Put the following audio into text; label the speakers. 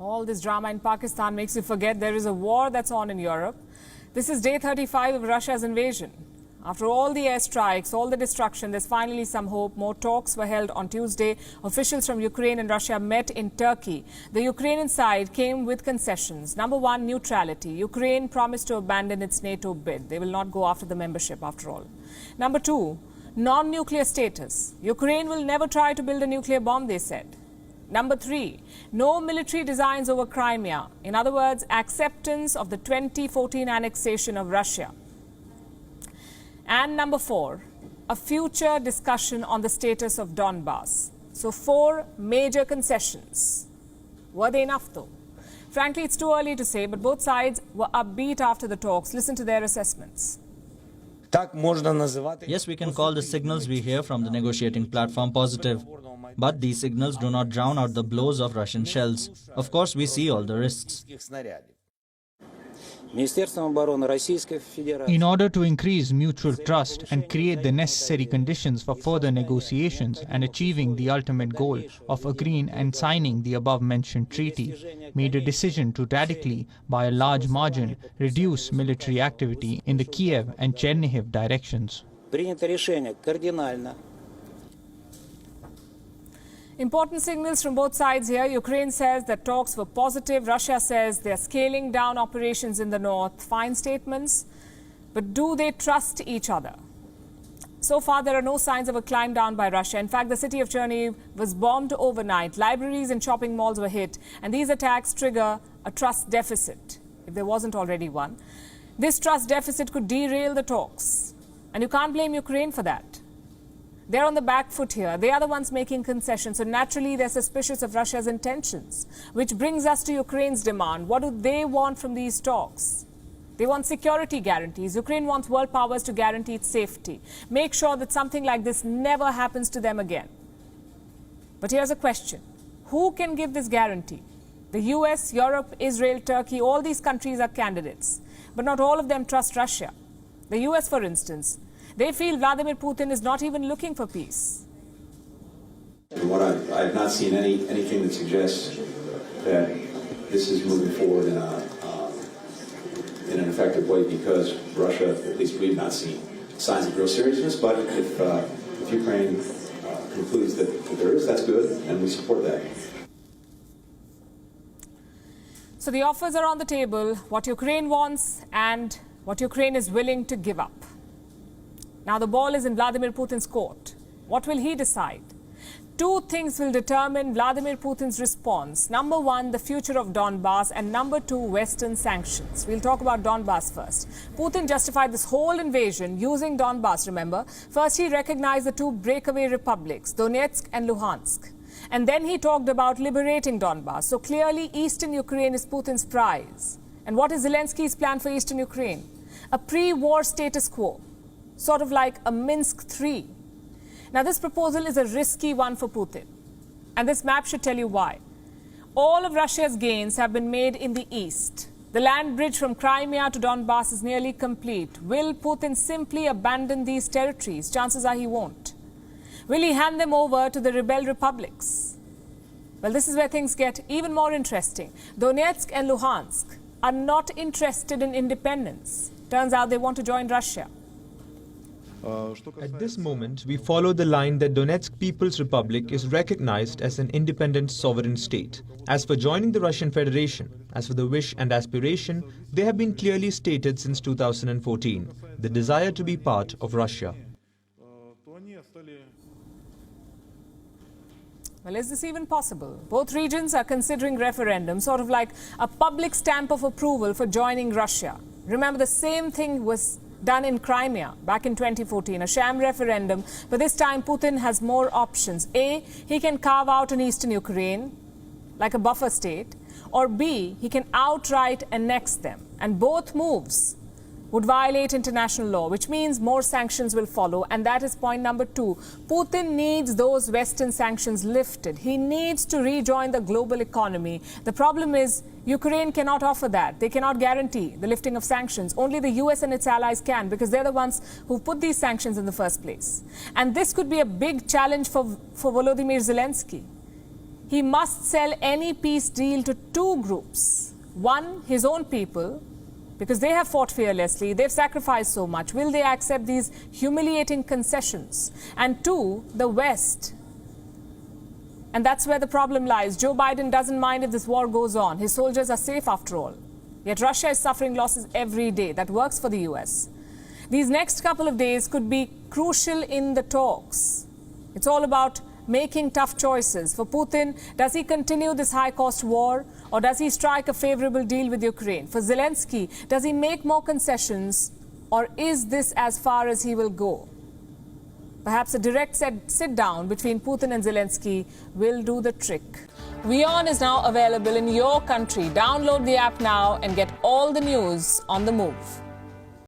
Speaker 1: All this drama in Pakistan makes you forget there is a war that's on in Europe. This is day 35 of Russia's invasion. After all the airstrikes, all the destruction, there's finally some hope. More talks were held on Tuesday. Officials from Ukraine and Russia met in Turkey. The Ukrainian side came with concessions. Number one, neutrality. Ukraine promised to abandon its NATO bid. They will not go after the membership after all. Number two, non-nuclear status. Ukraine will never try to build a nuclear bomb, they said. Number three, no military designs over Crimea. In other words, acceptance of the 2014 annexation of Russia. And number four, a future discussion on the status of Donbass. So 4 major concessions. Were they enough though? Frankly, it's too early to say, but both sides were upbeat after the talks. Listen to their assessments.
Speaker 2: Yes, we can call the signals we hear from the negotiating platform positive. But these signals do not drown out the blows of Russian shells. Of course, we see all the risks.
Speaker 3: In order to increase mutual trust and create the necessary conditions for further negotiations and achieving the ultimate goal of agreeing and signing the above-mentioned treaty, made a decision to radically, by a large margin, reduce military activity in the Kiev and Chernihiv directions.
Speaker 1: Important signals from both sides here. Ukraine says that talks were positive. Russia says they're scaling down operations in the north. Fine statements. But do they trust each other? So far, there are no signs of a climb down by Russia. In fact, the city of Chernihiv was bombed overnight. Libraries and shopping malls were hit. And these attacks trigger a trust deficit, if there wasn't already one. This trust deficit could derail the talks. And you can't blame Ukraine for that. They're on the back foot here. They are the ones making concessions. So naturally, they're suspicious of Russia's intentions. Which brings us to Ukraine's demand. What do they want from these talks? They want security guarantees. Ukraine wants world powers to guarantee its safety. Make sure that something like this never happens to them again. But here's a question. Who can give this guarantee? The US, Europe, Israel, Turkey, all these countries are candidates. But not all of them trust Russia. The US, for instance, they feel Vladimir Putin is not even looking for peace.
Speaker 4: And what I've not seen anything that suggests that this is moving forward in an effective way, because Russia, at least we've not seen signs of real seriousness. But if Ukraine concludes that there is, that's good, and we support that.
Speaker 1: So the offers are on the table, what Ukraine wants and what Ukraine is willing to give up. Now the ball is in Vladimir Putin's court. What will he decide? 2 things will determine Vladimir Putin's response. Number one, the future of Donbass, and number 2, Western sanctions. We'll talk about Donbass first. Putin justified this whole invasion using Donbass, remember. First, he recognized the 2 breakaway republics, Donetsk and Luhansk. And then he talked about liberating Donbass. So clearly, eastern Ukraine is Putin's prize. And what is Zelensky's plan for eastern Ukraine? A pre-war status quo. Sort of like a Minsk III. Now, this proposal is a risky one for Putin. And this map should tell you why. All of Russia's gains have been made in the east. The land bridge from Crimea to Donbass is nearly complete. Will Putin simply abandon these territories? Chances are he won't. Will he hand them over to the rebel republics? Well, this is where things get even more interesting. Donetsk and Luhansk are not interested in independence. Turns out they want to join Russia.
Speaker 5: At this moment, we follow the line that Donetsk People's Republic is recognized as an independent sovereign state. As for joining the Russian Federation, as for the wish and aspiration, they have been clearly stated since 2014, the desire to be part of Russia.
Speaker 1: Well, is this even possible? Both regions are considering referendum, sort of like a public stamp of approval for joining Russia. Remember, the same thing was done in Crimea back in 2014, a sham referendum, but this time Putin has more options. A, he can carve out an eastern Ukraine like a buffer state, or B, he can outright annex them. And both moves would violate international law, which means more sanctions will follow. And that is point number 2. Putin needs those Western sanctions lifted. He needs to rejoin the global economy. The problem is Ukraine cannot offer that. They cannot guarantee the lifting of sanctions. Only the US and its allies can, because they're the ones who put these sanctions in the first place. And this could be a big challenge for Volodymyr Zelensky. he must sell any peace deal to two groups. One, his own people, because they have fought fearlessly, they've sacrificed so much. Will they accept these humiliating concessions? And two, the West. And that's where the problem lies. Joe Biden doesn't mind if this war goes on. His soldiers are safe after all. Yet Russia is suffering losses every day. That works for the US. These next couple of days could be crucial in the talks. It's all about making tough choices. For Putin, does he continue this high-cost war, or does he strike a favorable deal with Ukraine? For Zelensky, does he make more concessions, or is this as far as he will go? Perhaps a direct sit-down between Putin and Zelensky will do the trick. WION is now available in your country. Download the app now and get all the news on the move.